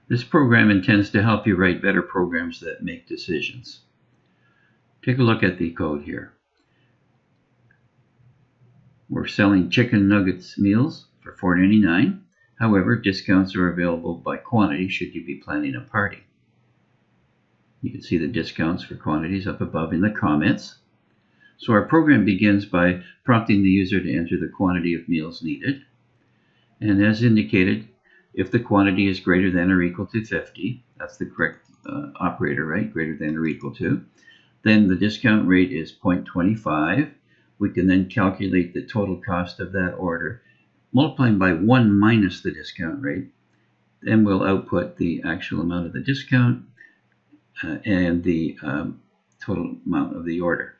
This program intends to help you write better programs that make decisions. Take a look at the code here. We're selling chicken nuggets meals for $4.99. However, discounts are available by quantity should you be planning a party. You can see the discounts for quantities up above in the comments. So our program begins by prompting the user to enter the quantity of meals needed. And as indicated, if the quantity is greater than or equal to 50, that's the correct operator, right? Greater than or equal to, then the discount rate is 0.25. We can then calculate the total cost of that order, multiplying by 1 minus the discount rate. Then we'll output the actual amount of the discount and the total amount of the order.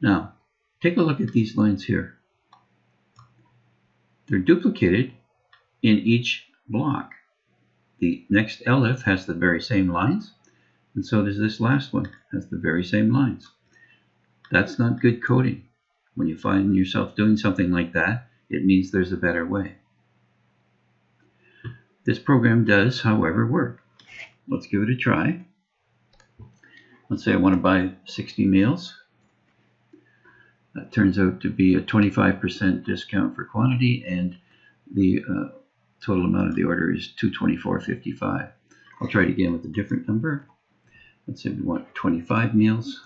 Now, take a look at these lines here. They're duplicated in each block. The next elif has the very same lines, and so does this last one, has the very same lines. That's not good coding. When you find yourself doing something like that, it means there's a better way. This program does, however, work. Let's give it a try. Let's say I want to buy 60 meals. That turns out to be a 25% discount for quantity, and the total amount of the order is $224.55. I'll try it again with a different number. Let's say we want 25 meals.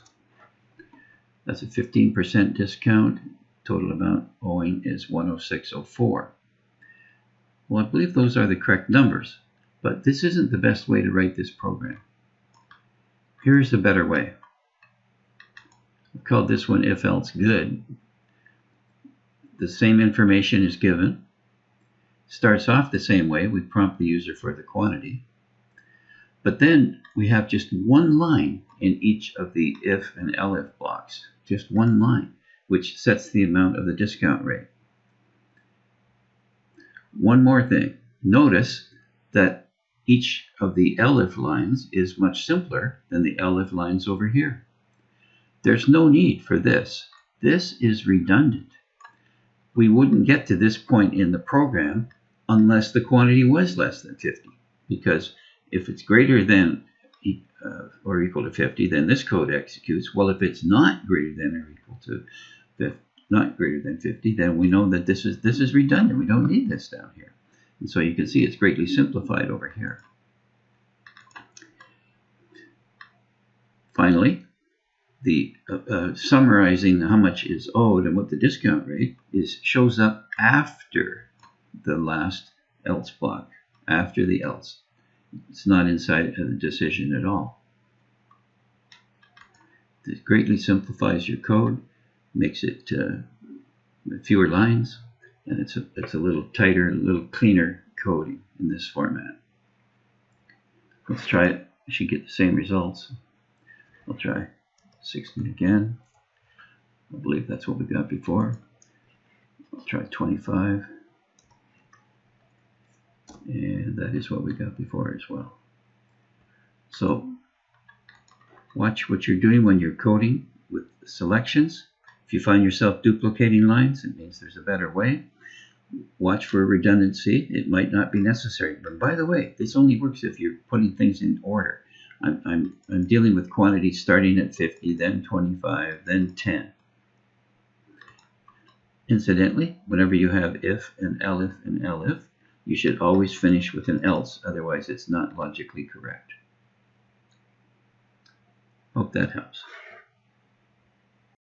That's a 15% discount. Total amount owing is $106.04. Well, I believe those are the correct numbers, but this isn't the best way to write this program. Here's a better way. I've called this one if else good. The same information is given. Starts off the same way. We prompt the user for the quantity. But then we have just one line in each of the if and elif blocks. Just one line, which sets the amount of the discount rate. One more thing. Notice that each of the elif lines is much simpler than the elif lines over here. There's no need for this. This is redundant. We wouldn't get to this point in the program unless the quantity was less than 50, because if it's greater than or equal to 50, then this code executes. Well, if it's not greater than or equal to not greater than 50, then we know that this is redundant. We don't need this down here. And so you can see it's greatly simplified over here. Finally, the summarizing how much is owed and what the discount rate is shows up after the last else block, after the else. It's not inside the decision at all. It greatly simplifies your code, makes it fewer lines, and it's a little tighter, a little cleaner coding in this format. Let's try it. You should get the same results. I'll try 60 again. I believe that's what we got before. I'll try 25. And that is what we got before as well. So watch what you're doing when you're coding with selections. If you find yourself duplicating lines, it means there's a better way. Watch for redundancy. It might not be necessary. But by the way, this only works if you're putting things in order. I'm dealing with quantities starting at 50, then 25, then 10. Incidentally, whenever you have if and elif, you should always finish with an else, otherwise it's not logically correct. Hope that helps.